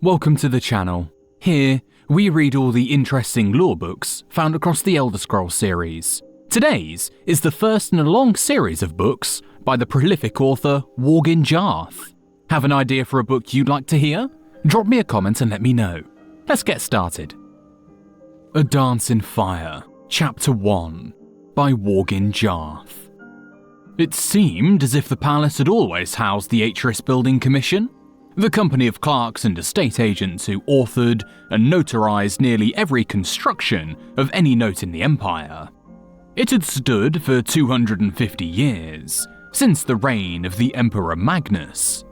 Welcome to the channel. Here, we read all the interesting lore books found across the Elder Scrolls series. Today's is the first in a long series of books by the prolific author Waughin Jarth. Have an idea for a book you'd like to hear? Drop me a comment and let me know. Let's get started. A Dance in Fire, Chapter 1, by Waughin Jarth. It seemed as if the palace had always housed the Atris Building Commission, the company of clerks and estate agents who authored and notarized nearly every construction of any note in the Empire. It had stood for 250 years, since the reign of the Emperor Magnus,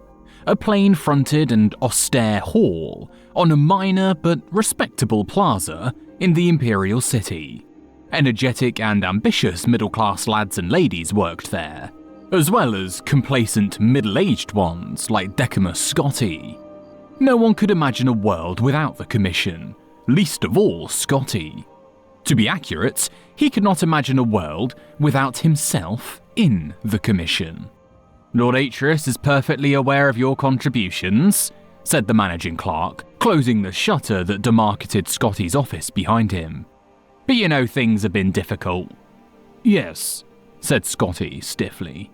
a plain-fronted and austere hall on a minor but respectable plaza in the imperial city. Energetic and ambitious middle-class lads and ladies worked there, as well as complacent middle-aged ones like Decimus Scotti. No one could imagine a world without the Commission, least of all Scotti. To be accurate, he could not imagine a world without himself in the Commission. Lord Atris is perfectly aware of your contributions, said the managing clerk, closing the shutter that demarcated Scotti's office behind him. But you know things have been difficult. Yes, said Scotti stiffly.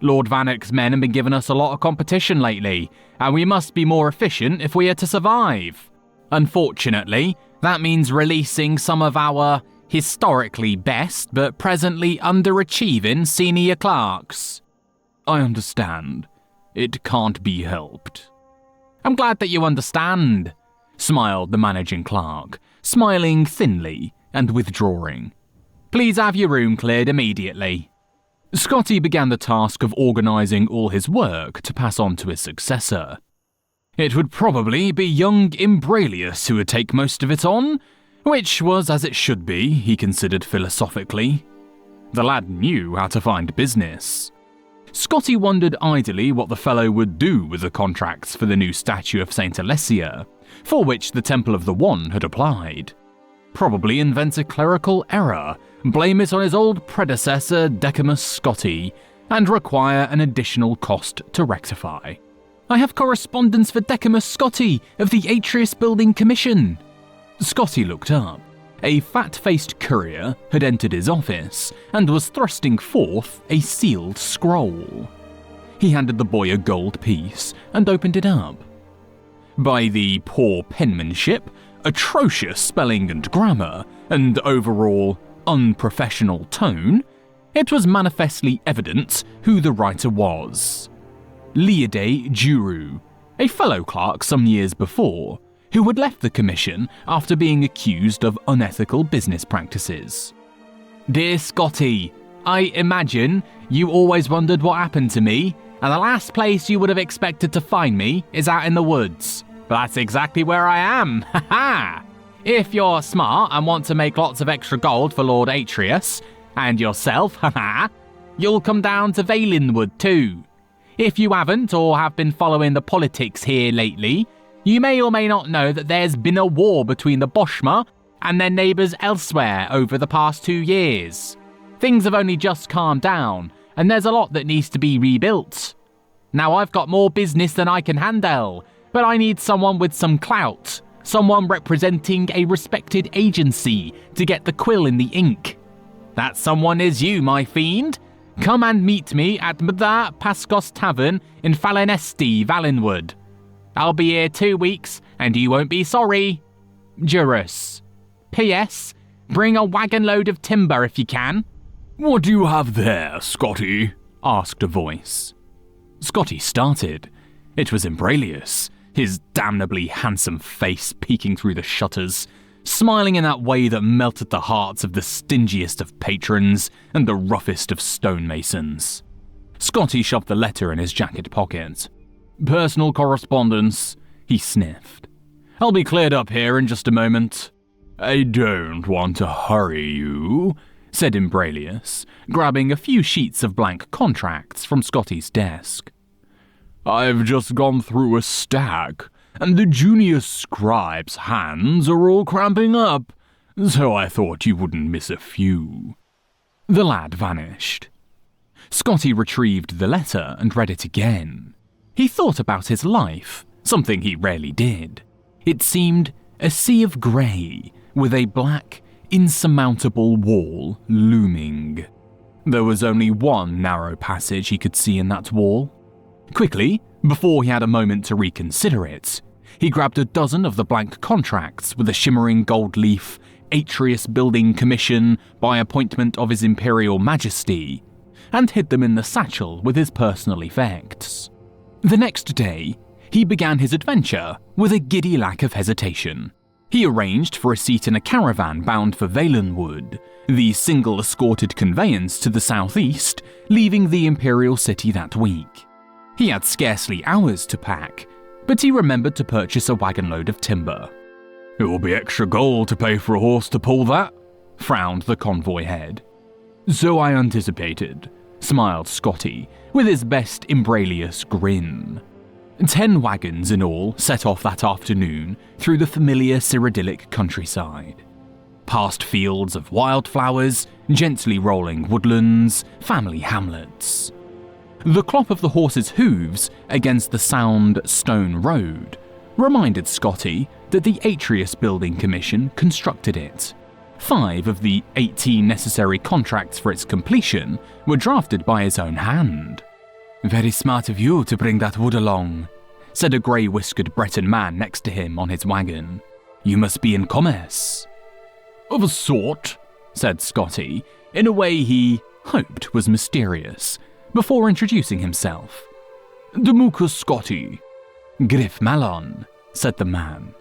Lord Vannock's men have been giving us a lot of competition lately, and we must be more efficient if we are to survive. Unfortunately, that means releasing some of our historically best but presently underachieving senior clerks. I understand. It can't be helped. I'm glad that you understand, smiled the managing clerk, smiling thinly and withdrawing. Please have your room cleared immediately. Scotti began the task of organising all his work to pass on to his successor. It would probably be young Imbralius who would take most of it on, which was as it should be, he considered philosophically. The lad knew how to find business. Scotti wondered idly what the fellow would do with the contracts for the new statue of Saint Alessia, for which the Temple of the One had applied. Probably invent a clerical error, blame it on his old predecessor Decimus Scotti, and require an additional cost to rectify. I have correspondence for Decimus Scotti of the Atris Building Commission. Scotti looked up. A fat-faced courier had entered his office and was thrusting forth a sealed scroll. He handed the boy a gold piece and opened it up. By the poor penmanship, atrocious spelling and grammar, and overall unprofessional tone, it was manifestly evident who the writer was. Liade Juru, a fellow clerk some years before, who had left the commission after being accused of unethical business practices. Dear Scotti, I imagine you always wondered what happened to me, and the last place you would have expected to find me is out in the woods. But that's exactly where I am, haha! If you're smart and want to make lots of extra gold for Lord Atreus, and yourself, haha, you'll come down to Valenwood too. If you haven't or have been following the politics here lately, you may or may not know that there's been a war between the Boschma and their neighbours elsewhere over the past 2 years. Things have only just calmed down, and there's a lot that needs to be rebuilt. Now I've got more business than I can handle, but I need someone with some clout, someone representing a respected agency to get the quill in the ink. That someone is you, my fiend. Come and meet me at Mda Pascos Tavern in Falenesti, Valenwood. I'll be here 2 weeks, and you won't be sorry. Jurus. P.S. Bring a wagon load of timber if you can. What do you have there, Scotti? Asked a voice. Scotti started. It was Imbralius, his damnably handsome face peeking through the shutters, smiling in that way that melted the hearts of the stingiest of patrons and the roughest of stonemasons. Scotti shoved the letter in his jacket pocket. Personal correspondence, he sniffed. I'll be cleared up here in just a moment. I don't want to hurry you, said Imbralius, grabbing a few sheets of blank contracts from Scotti's desk. I've just gone through a stack, and the junior scribe's hands are all cramping up, so I thought you wouldn't miss a few. The lad vanished. Scotti retrieved the letter and read it again. He thought about his life something he rarely did. It seemed a sea of grey with a black, insurmountable wall looming. There was only one narrow passage he could see in that wall. Quickly, before he had a moment to reconsider it, he grabbed a dozen of the blank contracts with a shimmering gold leaf, Atrius Building Commission by appointment of His Imperial Majesty, and hid them in the satchel with his personal effects. The next day, he began his adventure with a giddy lack of hesitation. He arranged for a seat in a caravan bound for Valenwood, the single escorted conveyance to the southeast, leaving the Imperial City that week. He had scarcely hours to pack, but he remembered to purchase a wagon load of timber. "It will be extra gold to pay for a horse to pull that," frowned the convoy head. "So I anticipated," smiled Scotty, with his best Imbralius grin. 10 wagons in all set off that afternoon through the familiar Cyrodiilic countryside. Past fields of wildflowers, gently rolling woodlands, family hamlets. The clop of the horses' hooves against the sound stone road reminded Scotty that the Atrius Building Commission constructed it. 5 of the 18 necessary contracts for its completion were drafted by his own hand. "Very smart of you to bring that wood along," said a grey-whiskered Breton man next to him on his wagon. "You must be in commerce." "Of a sort," said Scotty, in a way he hoped was mysterious, before introducing himself. "Demucus Scotty." "Griff Malon," said the man.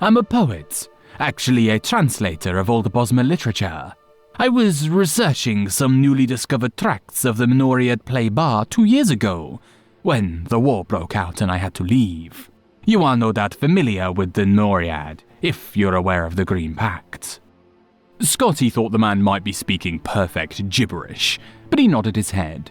"I'm a poet, actually a translator of old Bosmer literature. I was researching some newly discovered tracts of the Minoriad play bar 2 years ago, when the war broke out and I had to leave. You are no doubt familiar with the Noriad, if you're aware of the Green Pact." Scotty thought the man might be speaking perfect gibberish, but he nodded his head.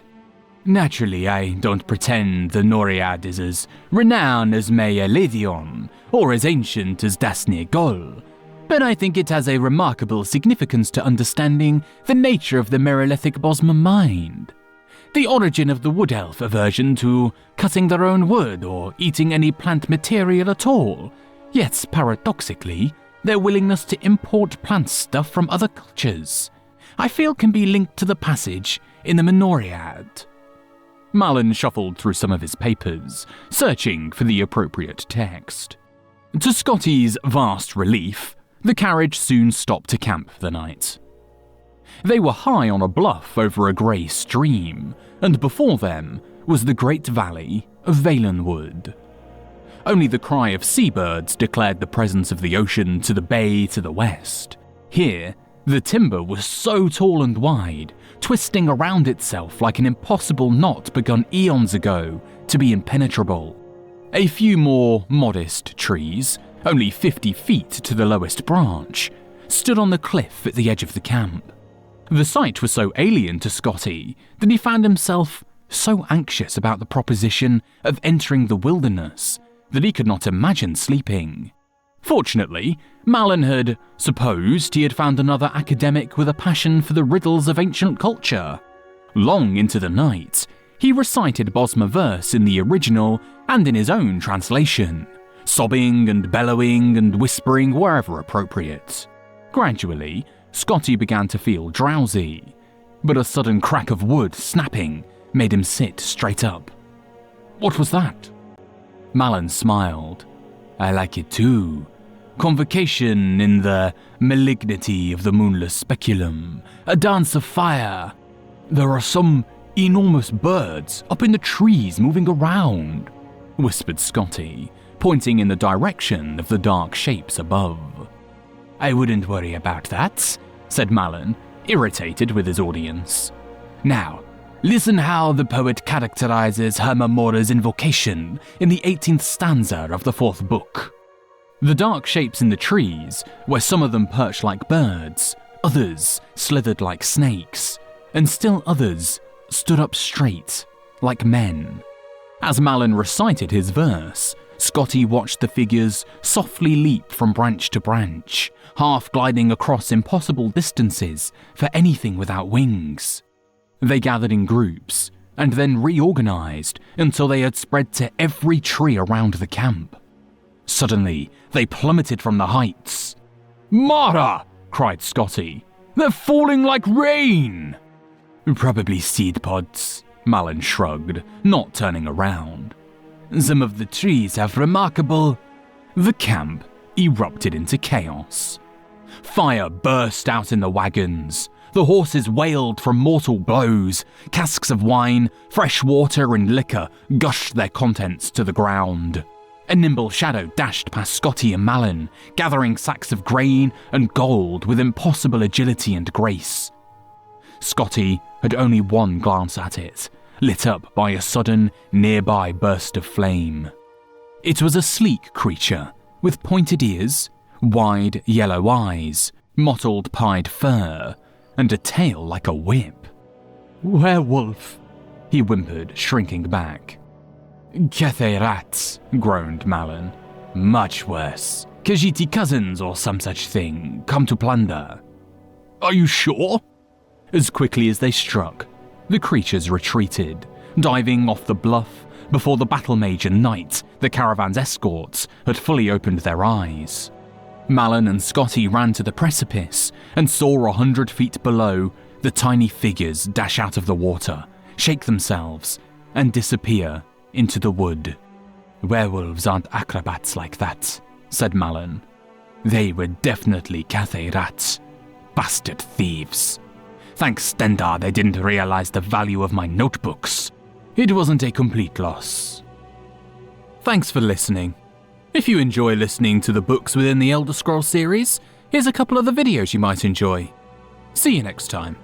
"Naturally, I don't pretend the Noriad is as renowned as Maya Ledion, or as ancient as Dasnir Gol, but I think it has a remarkable significance to understanding the nature of the Merilithic Bosmer mind. The origin of the Wood Elf aversion to cutting their own wood or eating any plant material at all, yet paradoxically, their willingness to import plant stuff from other cultures, I feel can be linked to the passage in the Minoriad." Malon shuffled through some of his papers, searching for the appropriate text. To Scotty's vast relief, the carriage soon stopped to camp for the night. They were high on a bluff over a grey stream, and before them was the great valley of Valenwood. Only the cry of seabirds declared the presence of the ocean to the bay to the west. Here, the timber was so tall and wide, twisting around itself like an impossible knot begun eons ago to be impenetrable. A few more modest trees, only 50 feet to the lowest branch, stood on the cliff at the edge of the camp. The sight was so alien to Scotty that he found himself so anxious about the proposition of entering the wilderness that he could not imagine sleeping. Fortunately, Malon had supposed he had found another academic with a passion for the riddles of ancient culture. Long into the night, he recited Bosmer verse in the original and in his own translation, sobbing and bellowing and whispering wherever appropriate. Gradually, Scotty began to feel drowsy, but a sudden crack of wood snapping made him sit straight up. "What was that?" Malon smiled. "I like it too. Convocation in the malignity of the moonless speculum, a dance of fire. There are some enormous birds up in the trees moving around," whispered Scotty, pointing in the direction of the dark shapes above. "I wouldn't worry about that," said Malon, irritated with his audience. "Now, listen how the poet characterizes Hermamora's invocation in the 18th stanza of the 4th book. The dark shapes in the trees, where some of them perched like birds, others slithered like snakes, and still others stood up straight, like men. As Malon recited his verse, Scotty watched the figures softly leap from branch to branch, half gliding across impossible distances for anything without wings. They gathered in groups, and then reorganized until they had spread to every tree around the camp. Suddenly, they plummeted from the heights. "Mara!" cried Scotty. "They're falling like rain!" "Probably seed pods," Malin shrugged, not turning around. "Some of the trees have remarkable—" The camp erupted into chaos. Fire burst out in the wagons. The horses wailed from mortal blows. Casks of wine, fresh water, and liquor gushed their contents to the ground. A nimble shadow dashed past Scotty and Malin, gathering sacks of grain and gold with impossible agility and grace. Scotty had only one glance at it, lit up by a sudden, nearby burst of flame. It was a sleek creature, with pointed ears, wide yellow eyes, mottled pied fur, and a tail like a whip. "Werewolf," he whimpered, shrinking back. "Cathay rats," groaned Malin. "Much worse. Khajiit cousins or some such thing, come to plunder." "Are you sure?" As quickly as they struck, the creatures retreated, diving off the bluff before the battle mage and knight, the caravan's escorts, had fully opened their eyes. Malin and Scotty ran to the precipice and saw 100 feet below the tiny figures dash out of the water, shake themselves, and disappear into the wood. "Werewolves aren't acrobats like that," said Malin. "They were definitely Cathay rats. Bastard thieves. Thanks Stendar they didn't realize the value of my notebooks. It wasn't a complete loss." Thanks for listening. If you enjoy listening to the books within the Elder Scrolls series, here's a couple of the videos you might enjoy. See you next time.